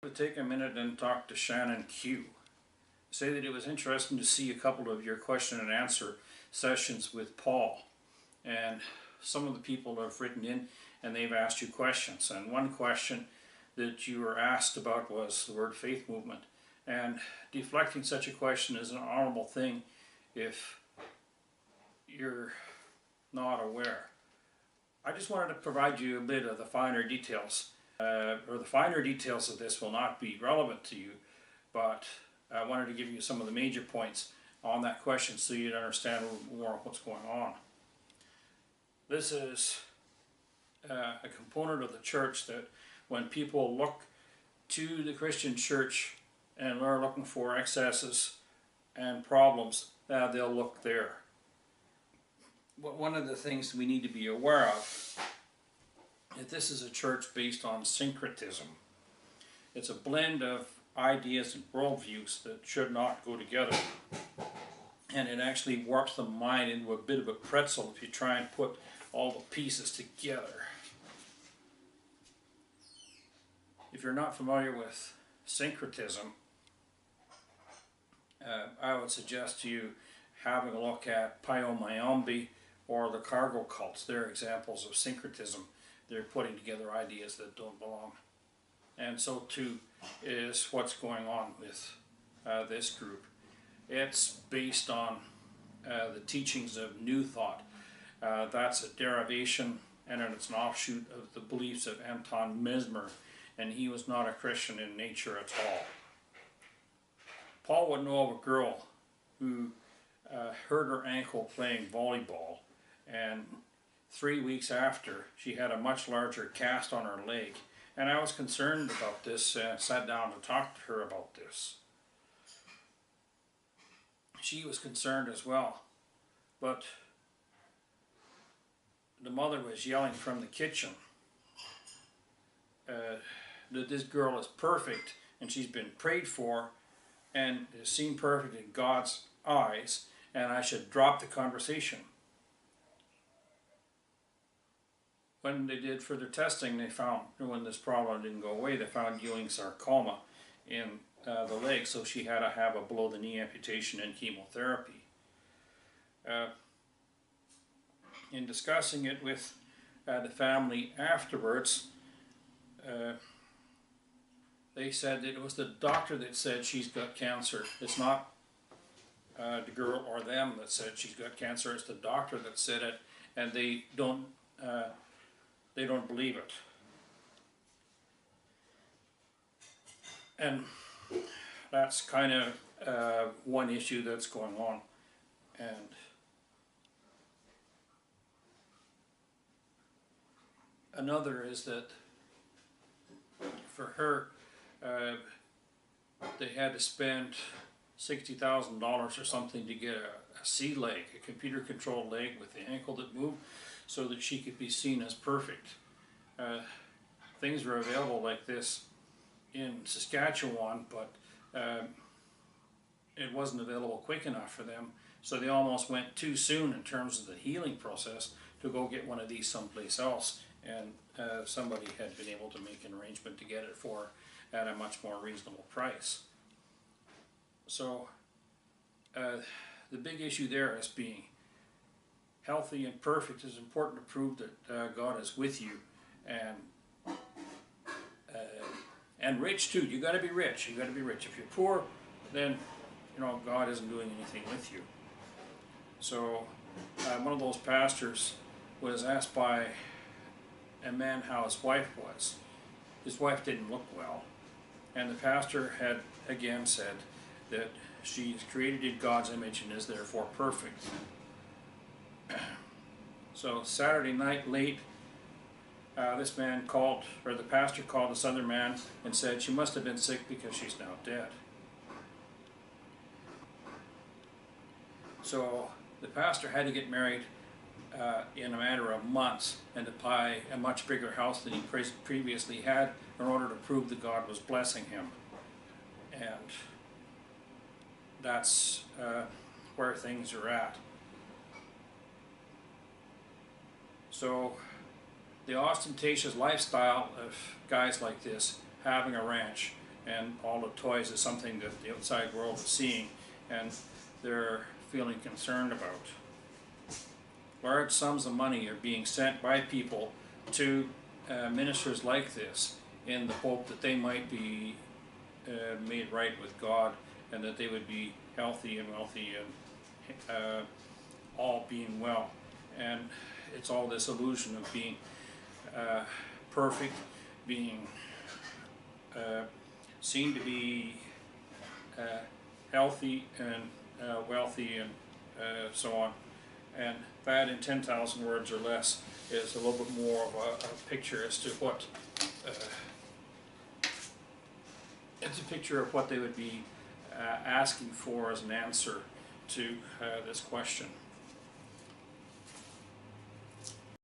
to take a minute and talk to Shannon Q. Say that it was interesting to see a couple of your question and answer sessions with Paul. And some of the people have written in and they've asked you questions. And one question that you were asked about was the word faith movement. And deflecting such a question is an honorable thing if you're not aware. I just wanted to provide you a bit of the finer details. The finer details of this will not be relevant to you, but I wanted to give you some of the major points on that question so you'd understand more of what's going on. This is a component of the church that when people look to the Christian church and are looking for excesses and problems, they'll look there. But one of the things we need to be aware of is that this is a church based on syncretism. It's a blend of ideas and worldviews that should not go together. And it actually warps the mind into a bit of a pretzel if you try and put all the pieces together. If you're not familiar with syncretism, I would suggest to you having a look at Paulogia or the cargo cults. They're examples of syncretism. They're putting together ideas that don't belong. And so too is what's going on with this group. It's based on the teachings of New Thought. That's a derivation and it's an offshoot of the beliefs of Anton Mesmer, and he was not a Christian in nature at all. Paul would know of a girl who hurt her ankle playing volleyball, and 3 weeks after she had a much larger cast on her leg. And I was concerned about this and sat down to talk to her about this. She was concerned as well, but the mother was yelling from the kitchen that this girl is perfect and she's been prayed for and is seen perfect in God's eyes, and I should drop the conversation. When they did further testing, they found, when this problem didn't go away, they found Ewing sarcoma in the leg, so she had to have a below-the-knee amputation and chemotherapy. In discussing it with the family afterwards, they said that it was the doctor that said she's got cancer. It's not the girl or them that said she's got cancer. It's the doctor that said it, and they don't believe it. And that's kind of one issue that's going on. And another is that for her, they had to spend $60,000 or something to get a C leg, a computer-controlled leg with the ankle that moved, so that she could be seen as perfect. Things were available like this in Saskatchewan, but it wasn't available quick enough for them, so they almost went too soon in terms of the healing process to go get one of these someplace else, and somebody had been able to make an arrangement to get it for at a much more reasonable price. So the big issue there is being healthy and perfect is important to prove that God is with you, and rich too. You got to be rich. You got to be rich. If you're poor, then God isn't doing anything with you. So one of those pastors was asked by a man how his wife was. His wife didn't look well, and the pastor had again said that she is created in God's image and is therefore perfect. So Saturday night late, this man called, or the pastor called this other man and said she must have been sick because she's now dead. So the pastor had to get married in a matter of months and to buy a much bigger house than he previously had in order to prove that God was blessing him. And that's where things are at. So the ostentatious lifestyle of guys like this, having a ranch and all the toys is something that the outside world is seeing and they're feeling concerned about. Large sums of money are being sent by people to ministers like this in the hope that they might be made right with God and that they would be healthy and wealthy and all being well. And it's all this illusion of being perfect, being seen to be healthy and wealthy and so on. And that in 10,000 words or less is a little bit more of a picture as to what it's a picture of what they would be asking for as an answer to this question.